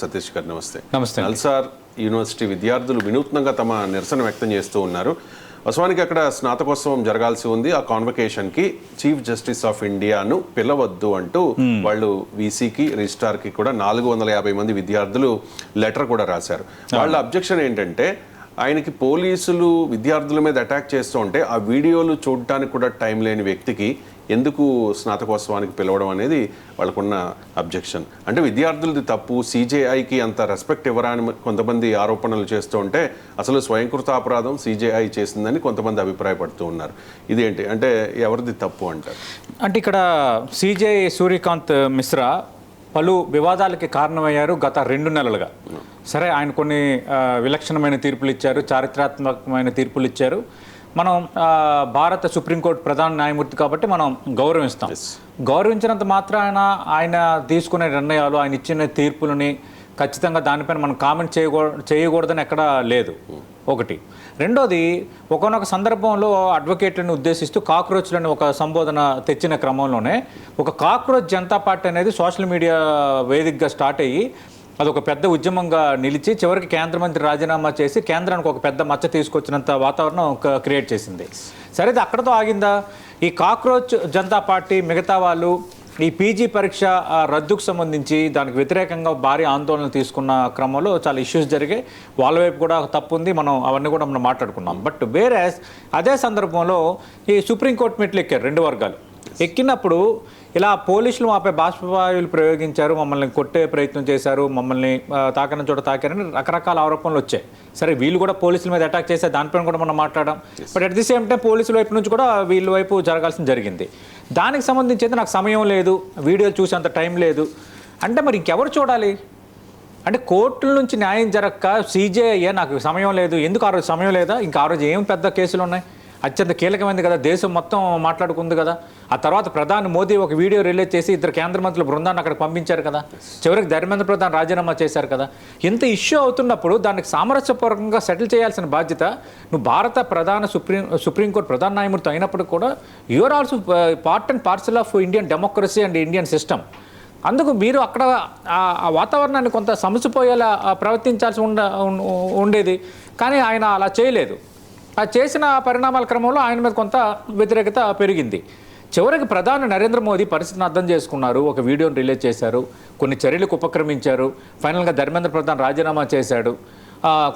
సతీష్ గారు నమస్తే. నమస్తే. నల్సార్ యూనివర్సిటీ విద్యార్థులు వినూత్నంగా తమ నిరసన వ్యక్తం చేస్తూ ఉన్నారు. వాస్తవానికి అక్కడ స్నాతకోత్సవం జరగాల్సి ఉంది. ఆ కాన్వకేషన్కి చీఫ్ జస్టిస్ ఆఫ్ ఇండియాను పిలవద్దు అంటూ వాళ్ళు వీసీకి రిజిస్ట్రార్కి కూడా 450 మంది విద్యార్థులు లెటర్ కూడా రాశారు. వాళ్ళ అబ్జెక్షన్ ఏంటంటే ఆయనకి పోలీసులు విద్యార్థుల మీద అటాక్ చేస్తూ ఉంటే ఆ వీడియోలు చూడటానికి కూడా టైం లేని వ్యక్తికి ఎందుకు స్నాతకోత్సవానికి పిలవడం అనేది వాళ్ళకున్న అబ్జెక్షన్. అంటే విద్యార్థులది తప్పు, సిజేఐకి అంత రెస్పెక్ట్ ఇవ్వరా అని కొంతమంది ఆరోపణలు చేస్తూ ఉంటే అసలు స్వయంకృత అపరాధం సిజేఐ చేసిందని కొంతమంది అభిప్రాయపడుతూ ఉన్నారు. ఇదేంటి అంటే ఎవరిది తప్పు అంటారు? అంటే ఇక్కడ సిజేఐ సూర్యకాంత్ మిశ్రా పలు వివాదాలకి కారణమయ్యారు గత 2 నెలలుగా. సరే, ఆయన కొన్ని విలక్షణమైన తీర్పులు ఇచ్చారు, చారిత్రాత్మకమైన తీర్పులు ఇచ్చారు. మనం భారత సుప్రీంకోర్టు ప్రధాన న్యాయమూర్తి కాబట్టి మనం గౌరవిస్తాం. గౌరవించినంత మాత్రాన ఆయన తీసుకునే నిర్ణయాలు, ఆయన ఇచ్చిన తీర్పులని ఖచ్చితంగా దానిపైన మనం కామెంట్ చేయకూడదని ఎక్కడా లేదు. ఒకటి. రెండోది, ఒక్కొక్క సందర్భంలో అడ్వకేట్లను ఉద్దేశిస్తూ కాక్రోచ్లని ఒక సంబోధన తెచ్చిన క్రమంలోనే ఒక కాక్రోచ్ జనతా పార్టీ అనేది సోషల్ మీడియా వేదికగా స్టార్ట్ అయ్యి అదొక పెద్ద ఉద్యమంగా నిలిచి చివరికి కేంద్ర మంత్రి రాజీనామా చేసి కేంద్రానికి ఒక పెద్ద మచ్చ తీసుకొచ్చినంత వాతావరణం క్రియేట్ చేసింది. సరే, ఇది అక్కడతో ఆగిందా? ఈ కాక్రోచ్ జనతా పార్టీ మిగతా వాళ్ళు ఈ పీజీ పరీక్ష రద్దుకు సంబంధించి దానికి వ్యతిరేకంగా భారీ ఆందోళన తీసుకున్న క్రమంలో చాలా ఇష్యూస్ జరిగాయి. వాళ్ళ వైపు కూడా తప్పు ఉంది, అవన్నీ కూడా మనం మాట్లాడుకున్నాం. బట్ వేరే అదే సందర్భంలో ఈ సుప్రీంకోర్టు మెట్లు ఎక్కారు 2 వర్గాలు. ఎక్కినప్పుడు ఇలా పోలీసులు మాపై బాష్పవాయువులు ప్రయోగించారు, మమ్మల్ని కొట్టే ప్రయత్నం చేశారు, మమ్మల్ని తాకని చోట తాకారని రకరకాల ఆరోపణలు వచ్చాయి. సరే, వీళ్ళు కూడా పోలీసుల మీద అటాక్ చేశారు, దానిపైన కూడా మనం మాట్లాడాం. But at the same time పోలీసుల వైపు నుంచి కూడా వీళ్ళ వైపు జరగాల్సింది జరిగింది. దానికి సంబంధించి అయితే నాకు సమయం లేదు, వీడియోలు చూసేంత టైం లేదు అంటే మరి ఇంకెవరు చూడాలి? అంటే కోర్టుల నుంచి న్యాయం జరగక సీజేఐ నాకు సమయం లేదు, ఎందుకు ఆ రోజు సమయం లేదా? ఇంకా ఆ రోజు ఏం పెద్ద కేసులు ఉన్నాయి, అత్యంత కీలకమైంది కదా, దేశం మొత్తం మాట్లాడుకుంది కదా. ఆ తర్వాత ప్రధాని మోదీ ఒక వీడియో రిలీజ్ చేసి 2 కేంద్ర మంత్రుల బృందాన్ని అక్కడికి పంపించారు కదా. చివరికి ధర్మేంద్ర ప్రధాన్ రాజీనామా చేశారు కదా. ఇంత ఇష్యూ అవుతున్నప్పుడు దానికి సామరస్యపూర్వకంగా సెటిల్ చేయాల్సిన బాధ్యత నువ్వు భారత సుప్రీంకోర్టు ప్రధాన న్యాయమూర్తి అయినప్పుడు కూడా you're also part and parcel of Indian democracy and Indian system. అందుకు మీరు అక్కడ ఆ వాతావరణాన్ని కొంత సమసిపోయేలా ప్రవర్తించాల్సి ఉండేది. కానీ ఆయన అలా చేయలేదు. ఆ చేసిన పరిణామాల క్రమంలో ఆయన మీద కొంత వ్యతిరేకత పెరిగింది. చివరికి ప్రధాని నరేంద్ర మోదీ పరిస్థితిని అర్థం చేసుకున్నారు, ఒక వీడియోని రిలీజ్ చేశారు, కొన్ని చర్యలకు ఉపక్రమించారు. ఫైనల్గా ధర్మేంద్ర ప్రధాన్ రాజీనామా చేశాడు.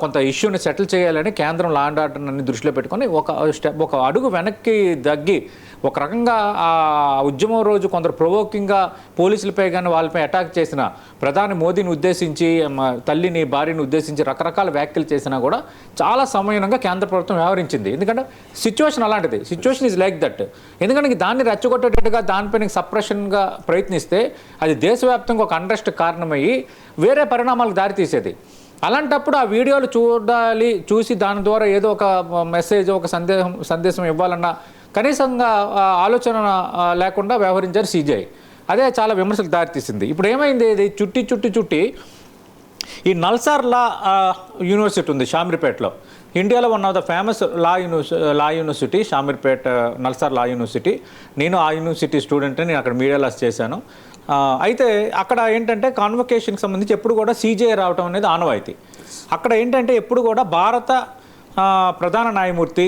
కొంత ఇష్యూని సెటిల్ చేయాలని కేంద్రం లా అండ్ ఆర్డర్ అన్ని దృష్టిలో పెట్టుకొని ఒక అడుగు వెనక్కి తగ్గి ఒక రకంగా ఆ ఉద్యమం రోజు కొందరు ప్రొవోకింగ్గా పోలీసులపై కానీ వాళ్ళపై అటాక్ చేసిన ప్రధాని మోదీని ఉద్దేశించి, తల్లిని భార్యని ఉద్దేశించి రకరకాల వ్యాఖ్యలు చేసినా కూడా చాలా సమయంగా కేంద్ర ప్రభుత్వం వ్యవహరించింది. ఎందుకంటే సిచ్యువేషన్ అలాంటిది, సిచ్యువేషన్ ఈజ్ లైక్ దట్. ఎందుకంటే దాన్ని రెచ్చగొట్టేటట్టుగా దానిపైన సప్రెషన్గా ప్రయత్నిస్తే అది దేశవ్యాప్తంగా ఒక అన్రెస్ట్ కారణమయ్యి వేరే పరిణామాలకు దారితీసేది. అలాంటప్పుడు ఆ వీడియోలు చూసి దాని ద్వారా ఏదో ఒక మెసేజ్, ఒక సందేశం ఇవ్వాలన్న కనీసంగా ఆలోచన లేకుండా వ్యవహరించారు సిజేఐ. అదే చాలా విమర్శలకు దారితీసింది. ఇప్పుడు ఏమైంది, ఇది చుట్టి ఈ నల్సార్ యూనివర్సిటీ ఉంది షామీర్పేటలో, ఇండియాలో one of the famous law university Shamirpet NALSAR law university. నేను ఆ యూనివర్సిటీ స్టూడెంట్ని, నేను అక్కడ మీడియా లాస్ చేశాను. అయితే అక్కడ ఏంటంటే కాన్వకేషన్కి సంబంధించి ఎప్పుడు కూడా సీజేఐ రావడం అనేది ఆనవాయితీ. అక్కడ ఏంటంటే ఎప్పుడు కూడా భారత ప్రధాన న్యాయమూర్తి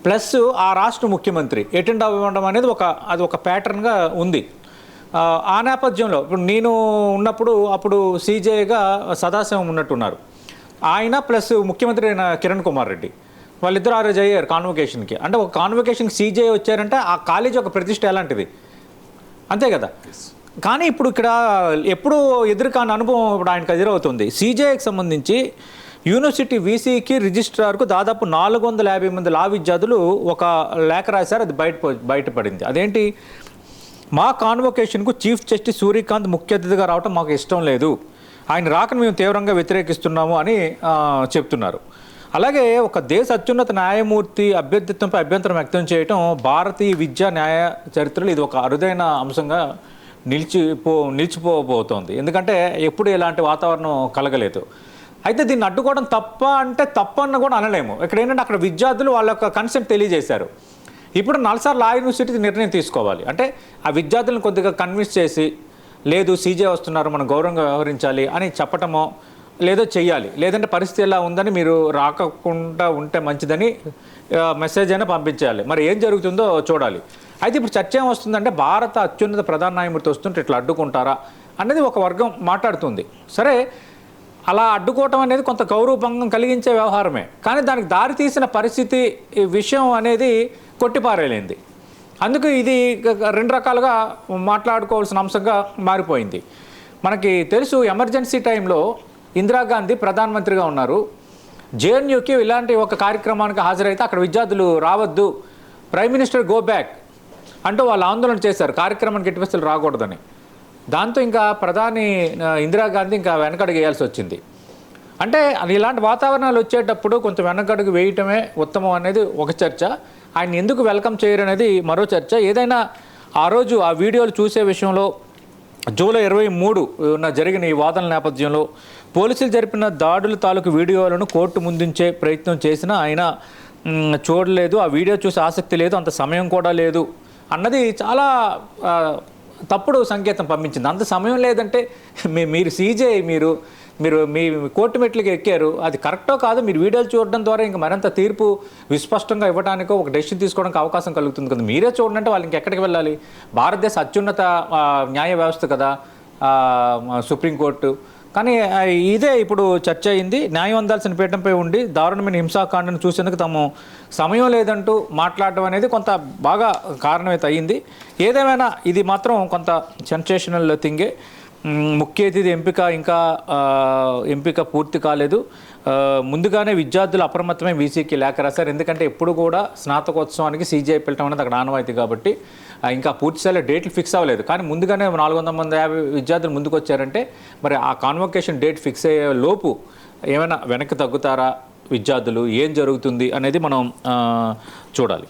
ప్లస్ ఆ రాష్ట్ర ముఖ్యమంత్రి అటెండ్ అవ్వడం అనేది అది ఒక ప్యాటర్న్గా ఉంది. ఆ నేపథ్యంలో ఇప్పుడు నేను ఉన్నప్పుడు అప్పుడు సీజేఐగా సదాశివం ఉన్నట్టున్నారు, ఆయన ప్లస్ ముఖ్యమంత్రి అయిన కిరణ్ కుమార్ రెడ్డి, వాళ్ళిద్దరు ఆ రోజు అయ్యారు కాన్వకేషన్కి. అంటే ఒక కాన్వకేషన్కి సీజేఐ వచ్చారంటే ఆ కాలేజీ ఒక ప్రతిష్ట ఎలాంటిది, అంతే కదా. కానీ ఇప్పుడు ఇక్కడ ఎప్పుడు ఎదురుకాని అనుభవం ఇప్పుడు ఆయనకు ఎదురవుతుంది. సీజేఐకి సంబంధించి యూనివర్సిటీ వీసీకి రిజిస్ట్రార్కు దాదాపు 450 మంది లా విద్యార్థులు ఒక లేఖ రాశారు, అది బయటపడింది. అదేంటి, మా కాన్వకేషన్కు చీఫ్ జస్టిస్ సూర్యకాంత్ ముఖ్య అతిథిగా రావడం మాకు ఇష్టం లేదు, ఆయన రాకను మేము తీవ్రంగా వ్యతిరేకిస్తున్నాము అని చెప్తున్నారు. అలాగే ఒక దేశ అత్యున్నత న్యాయమూర్తి అభ్యర్థిత్వంపై అభ్యంతరం వ్యక్తం చేయడం భారతీయ విద్యా న్యాయ చరిత్రలో ఇది ఒక అరుదైన అంశంగా నిలిచిపోబోతోంది. ఎందుకంటే ఎప్పుడు ఇలాంటి వాతావరణం కలగలేదు. అయితే దీన్ని అడ్డుకోవడం తప్ప అంటే తప్పన్న కూడా అనలేము. ఇక్కడ ఏంటంటే అక్కడ విద్యార్థులు వాళ్ళ యొక్క కన్సెంట్ తెలియజేశారు. ఇప్పుడు నల్సార్ లా యూనివర్సిటీ నిర్ణయం తీసుకోవాలి. అంటే ఆ విద్యార్థులను కొద్దిగా కన్విన్స్ చేసి లేదు సీజే వస్తున్నారు మనం గౌరవంగా వ్యవహరించాలి అని చెప్పటమో లేదో చెయ్యాలి, లేదంటే పరిస్థితి ఎలా ఉందని మీరు రాకుండా ఉంటే మంచిదని మెసేజ్ అయినా పంపించాలి. మరి ఏం జరుగుతుందో చూడాలి. అయితే ఇప్పుడు చర్చ ఏం వస్తుందంటే భారత అత్యున్నత ప్రధాన న్యాయమూర్తి వస్తుంటే ఇట్లా అడ్డుకుంటారా అనేది ఒక వర్గం మాట్లాడుతుంది. సరే, అలా అడ్డుకోవటం అనేది కొంత గౌరవభంగం కలిగించే వ్యవహారమే, కానీ దానికి దారి తీసిన పరిస్థితి విషయం అనేది కొట్టిపారేలేంది. అందుకు ఇది రెండు రకాలుగా మాట్లాడుకోవాల్సిన అంశంగా మారిపోయింది. మనకి తెలుసు, ఎమర్జెన్సీ టైంలో ఇందిరాగాంధీ ప్రధానమంత్రిగా ఉన్నారు. జేఎన్యూకి ఇలాంటి ఒక కార్యక్రమానికి హాజరైతే అక్కడ విద్యార్థులు రావద్దు, ప్రైమ్ మినిస్టర్ గో బ్యాక్ అంటూ వాళ్ళు ఆందోళన చేశారు, కార్యక్రమానికి ఎట్టి పరిస్థితులు రాకూడదని. దాంతో ఇంకా ప్రధాని ఇందిరాగాంధీ ఇంకా వెనకడుగు వేయాల్సి వచ్చింది. అంటే ఇలాంటి వాతావరణాలు వచ్చేటప్పుడు కొంచెం వెనకడుగు వేయటమే ఉత్తమం అనేది ఒక చర్చ, ఆయన ఎందుకు వెల్కమ్ చేయరు అనేది మరో చర్చ. ఏదైనా ఆ రోజు ఆ వీడియోలు చూసే విషయంలో జూలై 23 జరిగిన ఈ వాదనల నేపథ్యంలో పోలీసులు జరిపిన దాడుల తాలూకు వీడియోలను కోర్టు ముందుంచే ప్రయత్నం చేసినా ఆయన చూడలేదు, ఆ వీడియో చూసే ఆసక్తి లేదు, అంత సమయం కూడా లేదు అన్నది చాలా తప్పుడు సంకేతం పంపించింది. అంత సమయం లేదంటే మీరు సీజే మీరు మీ కోర్టు మెట్లకి ఎక్కారు, అది కరెక్టో కాదు, మీరు వీడియోలు చూడడం ద్వారా ఇంకా మరింత తీర్పు విస్పష్టంగా ఇవ్వడానికో ఒక డెసిషన్ తీసుకోవడానికి అవకాశం కలుగుతుంది కదా. మీరే చూడండి వాళ్ళు ఇంకెక్కడికి వెళ్ళాలి? భారతదేశ అత్యున్నత న్యాయ వ్యవస్థ కదా సుప్రీంకోర్టు. కానీ ఇదే ఇప్పుడు చర్చ అయింది. న్యాయం అందాల్సిన పీఠంపై ఉండి దారుణమైన హింసాకాండను చూసేందుకు తాము సమయం లేదంటూ మాట్లాడడం అనేది కొంత బాగా కారణమైతే అయ్యింది. ఏదేమైనా ఇది మాత్రం కొంత సెన్సేషనల్ థింగే. ముఖ్య అతిథి ఎంపిక పూర్తి కాలేదు. ముందుగానే విద్యార్థులు అప్రమత్తమై వీసీకి లేఖ రాశారు. ఎందుకంటే ఎప్పుడు కూడా స్నాతకోత్సవానికి సీజీఐ పిలవడం అనేది అక్కడ ఆనవాయితీ కాబట్టి ఇంకా పూర్తి స్థాయిలో డేట్లు ఫిక్స్ అవ్వలేదు. కానీ ముందుగానే 450 విద్యార్థులు ముందుకు వచ్చారంటే మరి ఆ కాన్వొకేషన్ డేట్ ఫిక్స్ అయ్యే లోపు ఏమైనా వెనక్కి తగ్గుతారా విద్యార్థులు, ఏం జరుగుతుంది అనేది మనం చూడాలి.